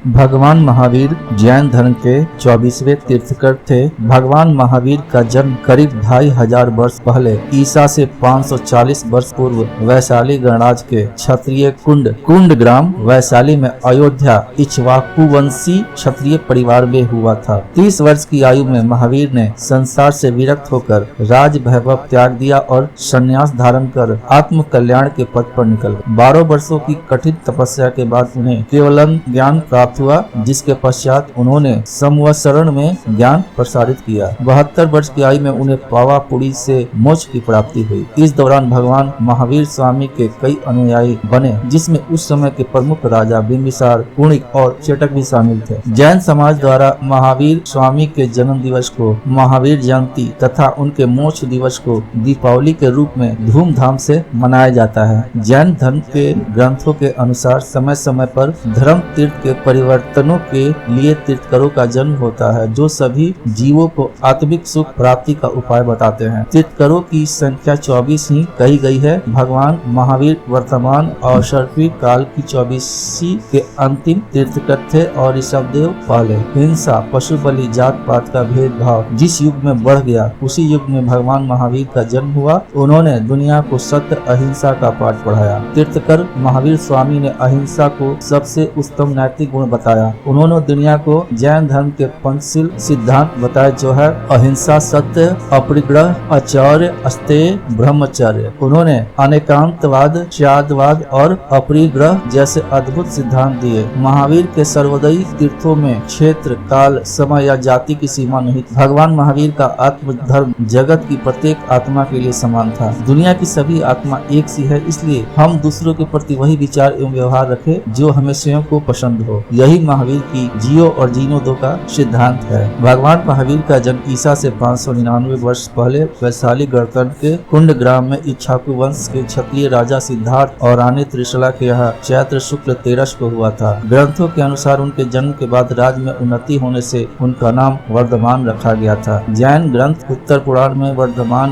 भगवान महावीर जैन धर्म के 24वें तीर्थंकर थे। भगवान महावीर का जन्म करीब 2500 वर्ष पहले ईसा से 540 वर्ष पूर्व वैशाली गणराज्य के क्षत्रिय कुंड ग्राम वैशाली में अयोध्या इक्ष्वाकु वंशी क्षत्रिय परिवार में हुआ था। 30 वर्ष की आयु में महावीर ने संसार से विरक्त होकर राज वैभव त्याग दिया और संन्यास धारण कर आत्म कल्याण के पथ पर निकल गए। 12 वर्षों की कठिन तपस्या के बाद उन्हें केवलम ज्ञान प्राप्त हुआ, जिसके पश्चात उन्होंने संवत्सरण में ज्ञान प्रसारित किया। 72 वर्ष की आयु में उन्हें पावापुरी से मोक्ष की प्राप्ति हुई। इस दौरान भगवान महावीर स्वामी के कई अनुयायी बने, जिसमें उस समय के प्रमुख राजा बिंबिसार, कुणिक और चेटक भी शामिल थे। जैन समाज द्वारा महावीर स्वामी के जन्म दिवस को महावीर जयंती तथा उनके मोक्ष दिवस को दीपावली के रूप में धूमधाम से मनाया जाता है। जैन धर्म के ग्रंथों के अनुसार समय समय पर धर्म तीर्थ के परिवर्तनों के लिए तीर्थंकरों का जन्म होता है, जो सभी जीवों को आत्मिक सुख प्राप्ति का उपाय बताते हैं। तीर्थंकरों की संख्या 24 ही कही गई है। भगवान महावीर वर्तमान और सर्पी काल की 24वीं के अंतिम तीर्थंकर थे और ऋषभदेव पहले। हिंसा, पशु बलि, जात पात का भेदभाव जिस युग में बढ़ गया, उसी युग में भगवान महावीर का जन्म हुआ। उन्होंने दुनिया को सत्य अहिंसा का पाठ पढ़ाया। तीर्थंकर महावीर स्वामी ने अहिंसा को सबसे उत्तम नैतिक गुण बताया। उन्होंने दुनिया को जैन धर्म के पंचशील सिद्धांत बताए, जो है अहिंसा, सत्य, अपरिग्रह, आचार्य, अस्तेय, ब्रह्मचर्य। उन्होंने अनेकांतवाद, त्यागवाद और अपरिग्रह जैसे अद्भुत सिद्धांत दिए। महावीर के सर्वोदयी तीर्थों में क्षेत्र, काल, समय या जाति की सीमा नहीं थी। भगवान महावीर का आत्म धर्म जगत की प्रत्येक आत्मा के लिए समान था। दुनिया की सभी आत्मा एक सी है, इसलिए हम दूसरों के प्रति वही विचार एवं व्यवहार रखें जो हमें स्वयं को पसंद हो। यही महावीर की जियो और जीनो दो का सिद्धांत है। भगवान महावीर का जन्म ईसा से 599 वर्ष पहले वैशाली गणतंत्र के कुंड ग्राम में इक्ष्वाकु वंश के क्षत्रिय राजा सिद्धार्थ और रानी त्रिशला के यहाँ चैत्र शुक्ल 13 को हुआ था। ग्रंथों के अनुसार उनके जन्म के बाद राज्य में उन्नति होने से उनका नाम वर्धमान रखा गया था। जैन ग्रंथ उत्तर पुराण में वर्धमान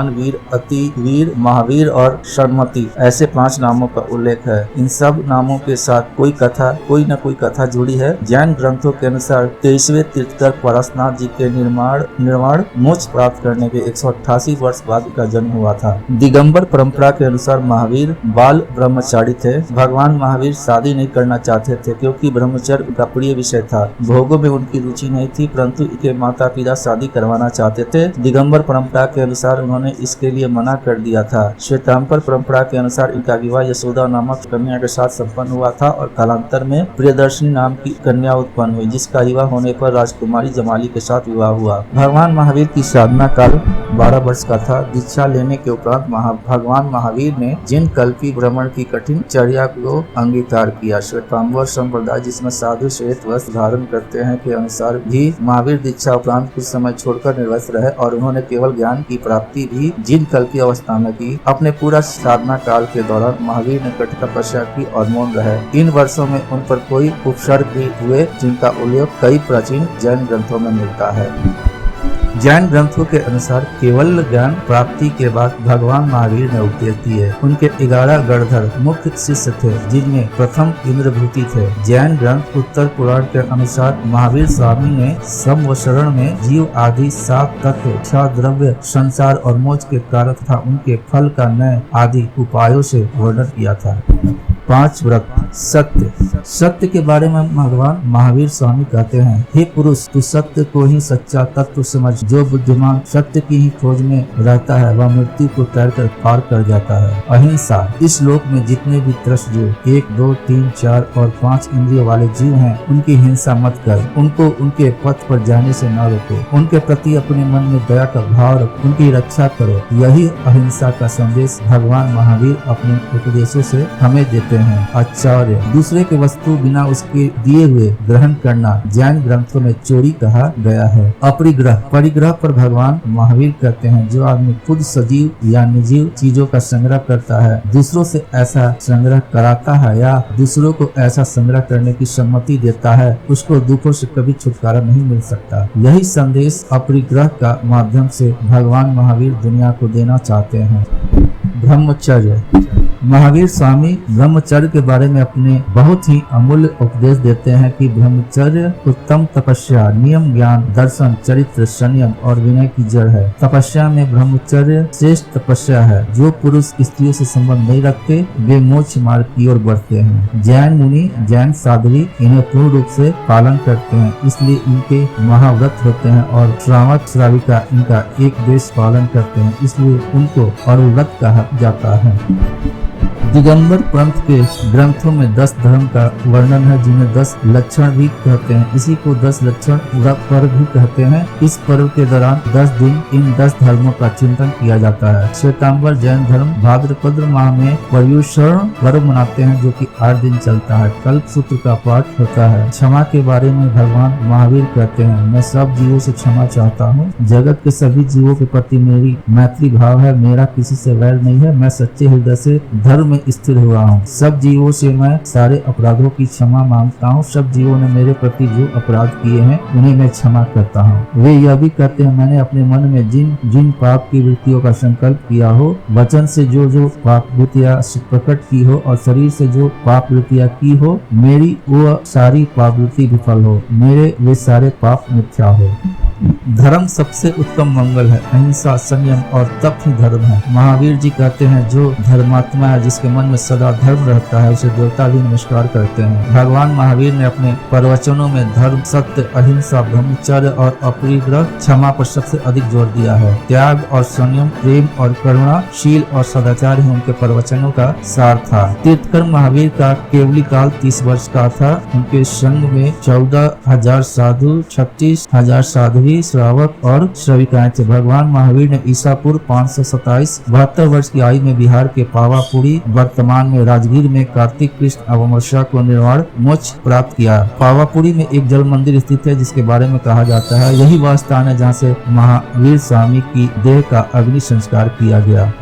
वीर, अति वीर, महावीर और शर्मति ऐसे 5 नामों का उल्लेख है। इन सब नामों के साथ कोई न कोई कथा जुड़ी है। जैन ग्रंथों के अनुसार 23वें तीर्थंकर पराशरनाथ जी के निर्वाण मोक्ष प्राप्त करने के 188 वर्ष बाद का जन्म हुआ था। दिगंबर परंपरा के अनुसार महावीर बाल ब्रह्मचारी थे। भगवान महावीर शादी नहीं करना चाहते थे, क्योंकि ब्रह्मचर्य उनका प्रिय विषय था। भोगों में उनकी रुचि नहीं थी, परंतु इनके माता पिता शादी करवाना चाहते थे। दिगंबर परंपरा के अनुसार उन्होंने इसके लिए मना कर दिया था। श्वेतांबर परंपरा के अनुसार इनका विवाह यशोदा नामक कन्या के साथ संपन्न हुआ था और कालांतर में प्रियदर्शनी नाम की कन्या उत्पन्न हुई, जिसका विवाह होने पर राजकुमारी जमाली के साथ विवाह हुआ। भगवान महावीर की साधना काल 12 वर्ष का था। दीक्षा लेने के उपरांत भगवान महावीर ने जिन कल्पी भ्रमण की कठिन चर्या को अंगीकार किया। श्वेतांबर संप्रदाय, जिसमें साधु श्वेत वस्त्र धारण करते हैं, के अनुसार भी महावीर दीक्षा उपरांत कुछ समय छोड़कर निर्वस्त्र रहे और उन्होंने केवल ज्ञान की प्राप्ति भी जिन कल्पी अवस्था में की। अपने पूरा साधना काल के दौरान महावीर ने कठिन तपस्या की और मौन रहे। इन वर्षों में उन पर कोई उपसर्ग भी हुए, जिनका उल्लेख कई प्राचीन जैन ग्रंथों में मिलता है। जैन ग्रंथों के अनुसार केवल ज्ञान प्राप्ति के बाद भगवान महावीर ने उपदेश दिए। उनके 11 गणधर मुख्य शिष्य थे, जिनमें प्रथम इंद्रभूति थे। जैन ग्रंथ उत्तर पुराण के अनुसार महावीर स्वामी ने संवत्सरण में जीव आदि 7 तत्व, 6 द्रव्य, संसार और मोक्ष के कारण तथा उनके फल का न्याय आदि उपायों से वर्णन किया था। 5 व्रत। सत्य के बारे में भगवान महावीर स्वामी कहते हैं, हे पुरुष, तू सत्य को ही सच्चा तत्व समझ। जो बुद्धिमान सत्य की ही खोज में रहता है, वह मृत्यु को तैरकर पार कर जाता है। अहिंसा। इस लोक में जितने भी त्रस्त जीव 1, 2, 3, 4 और 5 इंद्रियों वाले जीव हैं, उनकी हिंसा मत कर। उनको उनके पथ पर जाने से न रोको। उनके प्रति अपने मन में दया का भाव रख, उनकी रक्षा करो। यही अहिंसा का संदेश भगवान महावीर अपने उपदेशों से हमें देते हैं। आचार्य। दूसरे के वस्तु बिना उसके दिए हुए ग्रहण करना जैन ग्रंथों में चोरी कहा गया है। परिग्रह पर भगवान महावीर कहते हैं, जो आदमी खुद सजीव या निर्जीव चीजों का संग्रह करता है, दूसरों से ऐसा संग्रह कराता है या दूसरों को ऐसा संग्रह करने की सम्मति देता है, उसको दुखों से कभी छुटकारा नहीं मिल सकता। यही संदेश अपरिग्रह का माध्यम से भगवान महावीर दुनिया को देना चाहते हैं। ब्रह्मचर्य। महावीर स्वामी ब्रह्मचर्य के बारे में अपने बहुत ही अमूल्य उपदेश देते हैं कि ब्रह्मचर्य उत्तम तपस्या, नियम, ज्ञान, दर्शन, चरित्र, संयम और विनय की जड़ है। तपस्या में ब्रह्मचर्य श्रेष्ठ तपस्या है। जो पुरुष स्त्रियों से संबंध नहीं रखते वे मोक्ष मार्ग की ओर बढ़ते हैं। जैन मुनि, जैन साध्वी इन्हें पूर्ण रूप से पालन करते हैं, इसलिए इनके महाव्रत होते हैं और श्रावक श्राविका इनका एक देश पालन करते हैं, इसलिए उनको और व्रत कहा जाता है। दिगंबर पंथ के ग्रंथों में 10 धर्म का वर्णन है, जिन्हें 10 लक्षण भी कहते हैं। इसी को 10 लक्षण व्रत पर्व भी कहते हैं। इस पर्व के दौरान 10 दिन इन 10 धर्मों का चिंतन किया जाता है। श्वेतांबर जैन धर्म भाद्रपद माह में पर्युषण पर्व मनाते हैं, जो कि 8 दिन चलता है। कल्प सूत्र का पाठ होता है। क्षमा के बारे में भगवान महावीर कहते हैं, मैं सब जीवों से क्षमा चाहता हूँ। जगत के सभी जीवों के प्रति मेरी मैत्री भाव है। मेरा किसी से वैर नहीं है। मैं सच्चे हृदय से धर्म स्थिर हुआ हूँ। सब जीवों से मैं सारे अपराधों की क्षमा मांगता हूँ। सब जीवों ने मेरे प्रति जो अपराध किए हैं उन्हें मैं क्षमा करता हूँ। वे यह भी कहते हैं, मैंने अपने मन में जिन पाप की वृत्तियों का संकल्प किया हो, वचन से जो पाप वृत्तियाँ प्रकट की हो और शरीर से जो पाप वृत्तियाँ की हो, मेरी वो सारी पाप वृत्ति विफल हो, मेरे वे सारे पाप मिथ्या हो। धर्म सबसे उत्तम मंगल है। अहिंसा, संयम और तप ही धर्म है। महावीर जी कहते हैं, जो धर्मात्मा है, जिसके मन में सदा धर्म रहता है, उसे देवता भी नमस्कार करते हैं। भगवान महावीर ने अपने प्रवचनों में धर्म, सत्य, अहिंसा, ब्रह्मचर्य और अपरिग्रह, क्षमा पर सबसे अधिक जोर दिया है। त्याग और संयम, प्रेम और करुणा, शील और सदाचार ही उनके प्रवचनों का सार था। तीर्थंकर महावीर का केवली काल 30 वर्ष का था। उनके संग में 14,000 साधु, 36,000 साध्वी, श्रावक और श्राविकाएं थे। भगवान महावीर ने ईसा पूर्व 527 72 वर्ष की आयु में बिहार के पावापुरी, वर्तमान में राजगीर में कार्तिक कृष्ण अमावस्या को निर्वाण मोक्ष प्राप्त किया। पावापुरी में एक जल मंदिर स्थित है, जिसके बारे में कहा जाता है यही वह स्थान है जहाँ से महावीर स्वामी की देह का अग्नि संस्कार किया गया।